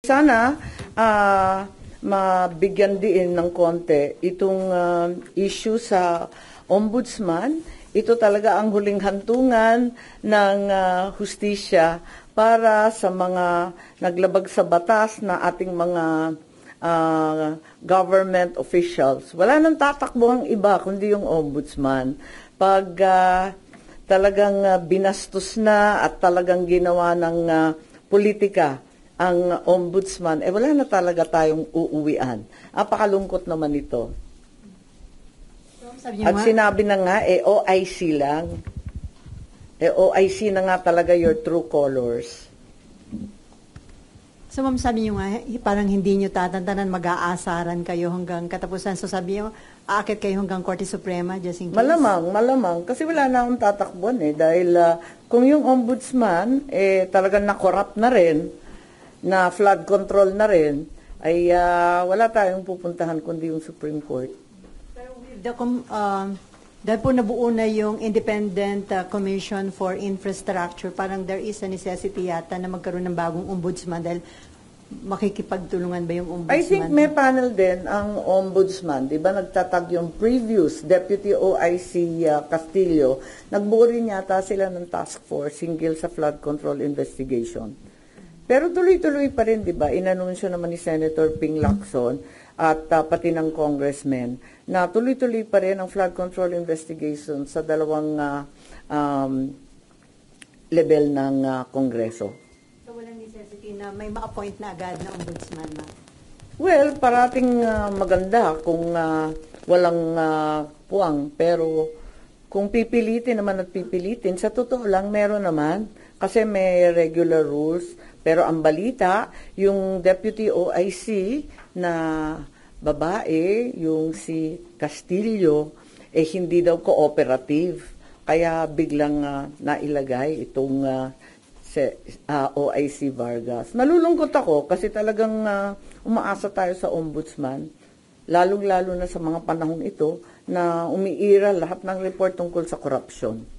Sana mabigyan din ng konti itong issue sa ombudsman. Ito talaga ang huling hantungan ng hustisya para sa mga naglabag sa batas na ating mga government officials. Wala nang tatakbo ang iba kundi yung ombudsman. Pag talagang binastos na at talagang ginawa ng politika ang ombudsman, wala na talaga tayong uuwian. Apakalungkot naman ito. At sinabi na nga, OIC lang. OIC na nga talaga your true colors. So, ma'am, sabi nyo nga, parang hindi nyo tatantanan, mag-aasaran kayo hanggang katapusan. So, sabi nyo, aakit kayo hanggang Korte Suprema, just in case? Malamang. Kasi wala na akong tatakbuhan dahil kung yung ombudsman, talagang na-corrupt na rin, na flood control na rin, ay wala tayong pupuntahan kundi yung Supreme Court. Pero dahil po nabuo na yung Independent Commission for Infrastructure, parang there is a necessity yata na magkaroon ng bagong ombudsman dahil makikipagtulungan ba yung ombudsman? I think may panel din ang ombudsman. Di ba nagtatag yung previous Deputy OIC Castillo. Nagbuo rin yata sila ng task force hinggil sa flood control investigation. Pero tuloy-tuloy pa rin, di ba? Inanunsyo naman ni Senator Ping Lacson at pati ng congressman na tuloy-tuloy pa rin ang flood control investigation sa dalawang level ng Kongreso. So walang necessity na may ma-appoint na agad na ombudsman, ma'am? Well, parating maganda kung walang puwang. Pero kung pipilitin naman at pipilitin, sa totoo lang meron naman kasi may regular rules. Pero ang balita, yung Deputy OIC na babae, yung si Castillo, hindi daw cooperative. Kaya biglang nailagay itong OIC Vargas. Nalulungkot ako kasi talagang umaasa tayo sa ombudsman, lalong-lalo na sa mga panahong ito na umiiral lahat ng report tungkol sa korupsyon.